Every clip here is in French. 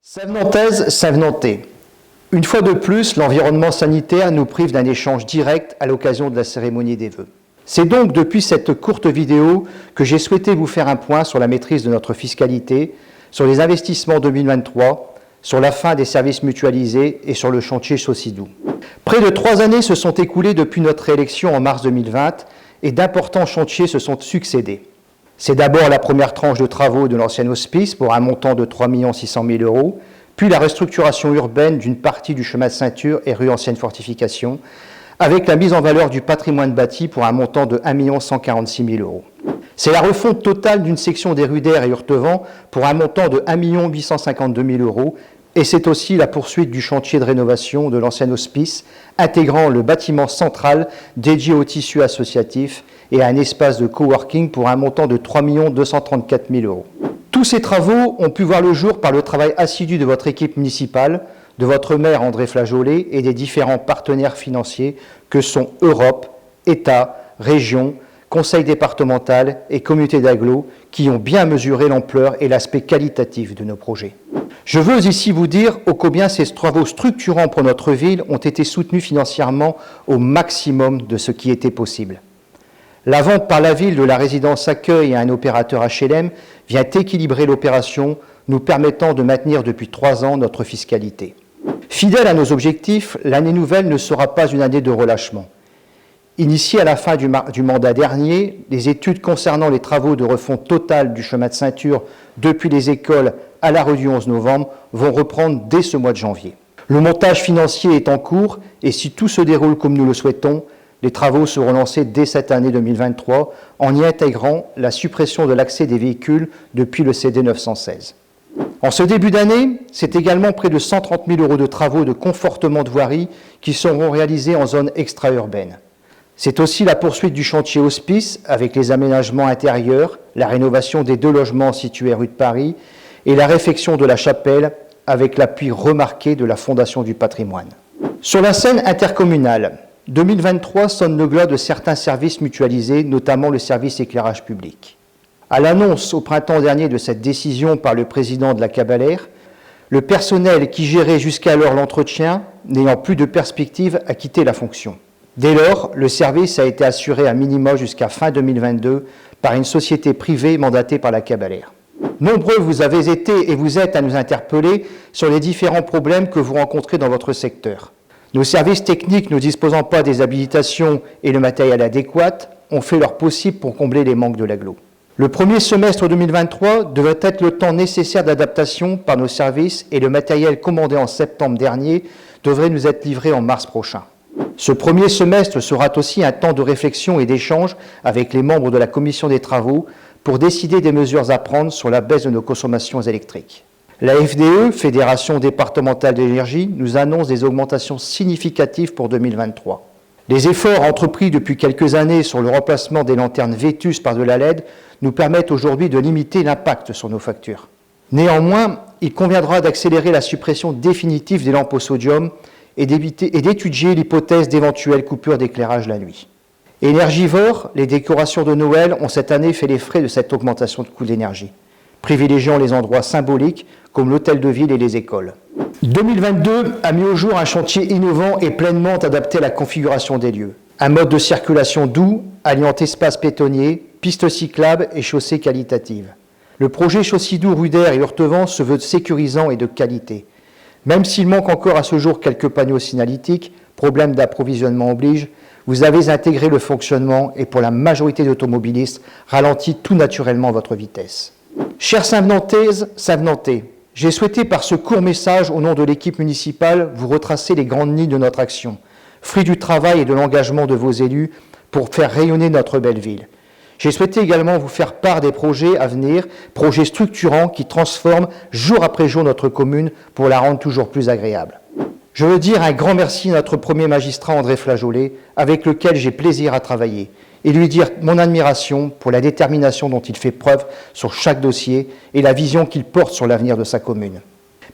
Savenantaises, Savenantais. Une fois de plus, l'environnement sanitaire nous prive d'un échange direct à l'occasion de la cérémonie des vœux. C'est donc depuis cette courte vidéo que j'ai souhaité vous faire un point sur la maîtrise de notre fiscalité, sur les investissements 2023, sur la fin des services mutualisés et sur le chantier Chaussy-Doux. Près de 3 années se sont écoulées depuis notre élection en mars 2020 et d'importants chantiers se sont succédés. C'est d'abord la première tranche de travaux de l'ancien hospice pour un montant de 3 600 000 €, puis la restructuration urbaine d'une partie du chemin de ceinture et rue Ancienne Fortification, avec la mise en valeur du patrimoine bâti pour un montant de 1 146 000 €. C'est la refonte totale d'une section des rues d'Air et Hurtevent pour un montant de 1 852 000 €, et c'est aussi la poursuite du chantier de rénovation de l'ancien hospice, intégrant le bâtiment central dédié au tissu associatif et à un espace de coworking pour un montant de 3 234 000 €. Tous ces travaux ont pu voir le jour par le travail assidu de votre équipe municipale, de votre maire André Flageolet et des différents partenaires financiers que sont Europe, État, région, conseil départemental et communauté d'agglo qui ont bien mesuré l'ampleur et l'aspect qualitatif de nos projets. Je veux ici vous dire ô combien ces travaux structurants pour notre ville ont été soutenus financièrement au maximum de ce qui était possible. La vente par la ville de la résidence accueil à un opérateur HLM vient équilibrer l'opération, nous permettant de maintenir depuis 3 ans notre fiscalité. Fidèle à nos objectifs, l'année nouvelle ne sera pas une année de relâchement. Initiées à la fin du mandat dernier, les études concernant les travaux de refonte totale du chemin de ceinture depuis les écoles à la rue du 11 novembre vont reprendre dès ce mois de janvier. Le montage financier est en cours et si tout se déroule comme nous le souhaitons, les travaux seront lancés dès cette année 2023 en y intégrant la suppression de l'accès des véhicules depuis le CD 916. En ce début d'année, c'est également près de 130 000 € de travaux de confortement de voirie qui seront réalisés en zone extra-urbaine. C'est aussi la poursuite du chantier hospice avec les aménagements intérieurs, la rénovation des 2 logements situés rue de Paris et la réfection de la chapelle avec l'appui remarqué de la Fondation du patrimoine. Sur la scène intercommunale, 2023 sonne le glas de certains services mutualisés, notamment le service éclairage public. À l'annonce au printemps dernier de cette décision par le président de la Cabalère, le personnel qui gérait jusqu'alors l'entretien, n'ayant plus de perspective, a quitté la fonction. Dès lors, le service a été assuré à minima jusqu'à fin 2022 par une société privée mandatée par la Cabalère. Nombreux vous avez été et vous êtes à nous interpeller sur les différents problèmes que vous rencontrez dans votre secteur. Nos services techniques ne disposant pas des habilitations et le matériel adéquat ont fait leur possible pour combler les manques de l'agglo. Le premier semestre 2023 devrait être le temps nécessaire d'adaptation par nos services et le matériel commandé en septembre dernier devrait nous être livré en mars prochain. Ce premier semestre sera aussi un temps de réflexion et d'échange avec les membres de la commission des travaux pour décider des mesures à prendre sur la baisse de nos consommations électriques. La FDE, Fédération départementale d'énergie, nous annonce des augmentations significatives pour 2023. Les efforts entrepris depuis quelques années sur le remplacement des lanternes vétustes par de la LED nous permettent aujourd'hui de limiter l'impact sur nos factures. Néanmoins, il conviendra d'accélérer la suppression définitive des lampes au sodium et d'étudier l'hypothèse d'éventuelles coupures d'éclairage la nuit. Énergivores, les décorations de Noël ont cette année fait les frais de cette augmentation de coût d'énergie, privilégiant les endroits symboliques comme l'hôtel de ville et les écoles. 2022 a mis au jour un chantier innovant et pleinement adapté à la configuration des lieux. Un mode de circulation doux, alliant espaces piétonniers, pistes cyclables et chaussées qualitatives. Le projet Chaussy-Doux rue d'Air et Hurtevent se veut sécurisant et de qualité. Même s'il manque encore à ce jour quelques panneaux signalétiques, problème d'approvisionnement oblige, vous avez intégré le fonctionnement et pour la majorité d'automobilistes, ralenti tout naturellement votre vitesse. Chères Savenantaises, Savenantais, j'ai souhaité par ce court message au nom de l'équipe municipale vous retracer les grandes lignes de notre action, fruit du travail et de l'engagement de vos élus pour faire rayonner notre belle ville. J'ai souhaité également vous faire part des projets à venir, projets structurants qui transforment jour après jour notre commune pour la rendre toujours plus agréable. Je veux dire un grand merci à notre premier magistrat André Flageolet, avec lequel j'ai plaisir à travailler, et lui dire mon admiration pour la détermination dont il fait preuve sur chaque dossier et la vision qu'il porte sur l'avenir de sa commune.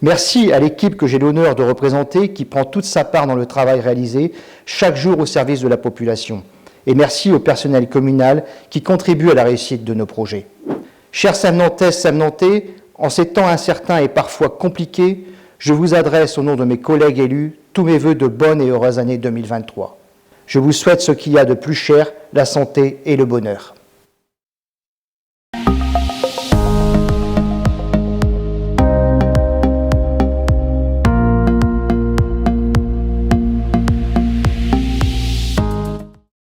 Merci à l'équipe que j'ai l'honneur de représenter, qui prend toute sa part dans le travail réalisé chaque jour au service de la population. Et merci au personnel communal qui contribue à la réussite de nos projets. Chers Savenantaises, Savenantais, En ces temps incertains et parfois compliqués, je vous adresse au nom de mes collègues élus tous mes vœux de bonne et heureuse année 2023. Je vous souhaite ce qu'il y a de plus cher, la santé et le bonheur.